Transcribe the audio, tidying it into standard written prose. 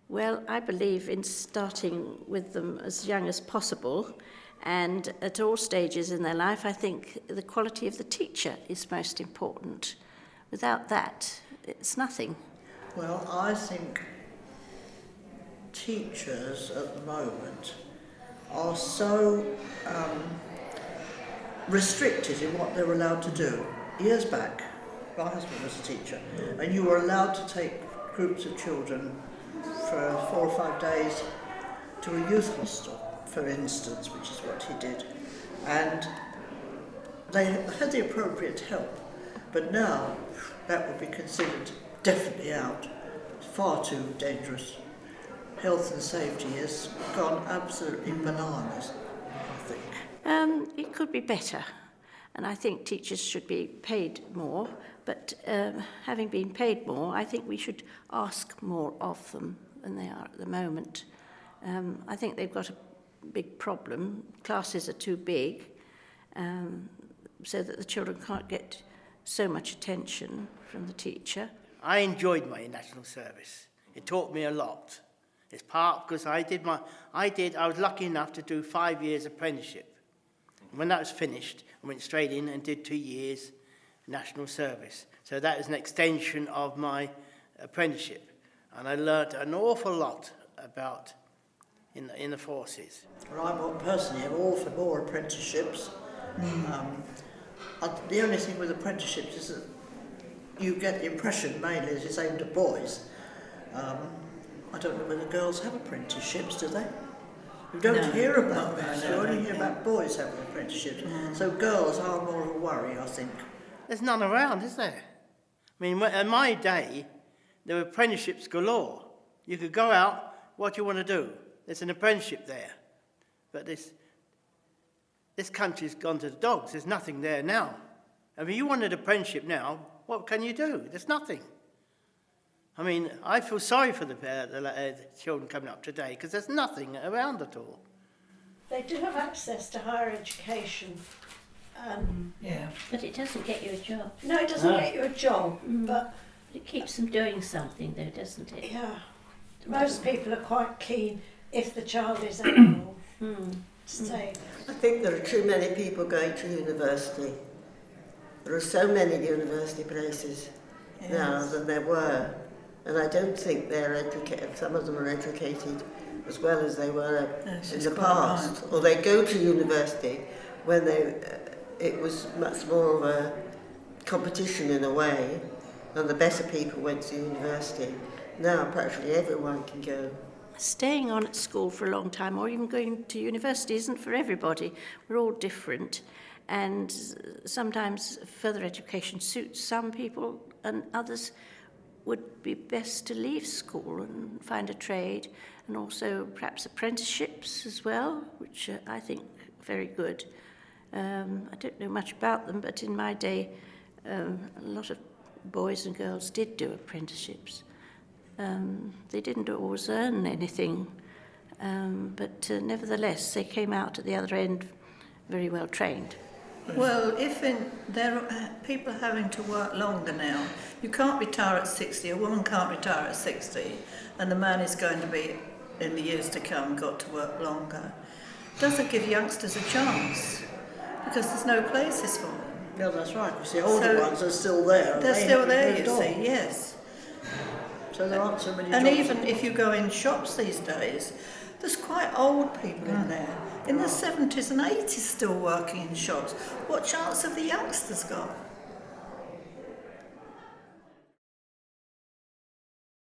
Well, I believe in starting with them as young as possible, and at all stages in their life. I think the quality of the teacher is most important. Without that, it's nothing. Well, I think teachers at the moment are so restricted in what they're allowed to do. Years back, my husband was a teacher, and you were allowed to take groups of children for 4 or 5 days to a youth hostel, for instance, which is what he did. And they had the appropriate help, but now that would be considered definitely out. It's far too dangerous. Health and safety has gone absolutely bananas, I think. It could be better, and I think teachers should be paid more, but having been paid more, I think we should ask more of them than they are at the moment. I think they've got a big problem. Classes are too big, so that the children can't get so much attention from the teacher. I enjoyed my national service. It taught me a lot. It's part because I was lucky enough to do 5 years apprenticeship. When that was finished, I went straight in and did 2 years national service. So that is an extension of my apprenticeship. And I learnt an awful lot about in the forces. Well, I personally am all for more apprenticeships. The only thing with apprenticeships is that you get the impression mainly that it's aimed at boys. I don't know whether girls have apprenticeships, do they? You don't hear about that. You only hear about boys having apprenticeships. So girls are more of a worry, I think. There's none around, is there? I mean, in my day, there were apprenticeships galore. You could go out, what do you want to do? There's an apprenticeship there. But this country's gone to the dogs. There's nothing there now. I mean, you want an apprenticeship now, what can you do? There's nothing. I mean, I feel sorry for the children coming up today because there's nothing around at all. They do have access to higher education. But it doesn't get you a job. No, it doesn't get you a job, but It keeps them doing something though, doesn't it? yeah, most people are quite keen if the child is able to stay. I think there are too many people going to university. There are so many university places now than there were, and I don't think they're educated. Some of them are educated as well as they were in the past. Or they go to university when it was much more of a competition in a way, and the better people went to university. Now practically everyone can go. Staying on at school for a long time or even going to university isn't for everybody. We're all different, and sometimes further education suits some people and others would be best to leave school and find a trade, and also perhaps apprenticeships as well, which I think are very good. I don't know much about them, but in my day a lot of boys and girls did do apprenticeships. They didn't always earn anything, but nevertheless they came out at the other end very well trained. Well, there are people having to work longer now. You can't retire at 60, a woman can't retire at 60, and the man is going to be, in the years to come, got to work longer. Doesn't give youngsters a chance, because there's no places for them. Yeah, that's right, because the older ones are still there. They're still there, you see, yes. So there aren't so many And jobs. even if you go in shops these days, there's quite old people in there, in the 70s and 80s still working in shops. What chance have the youngsters got?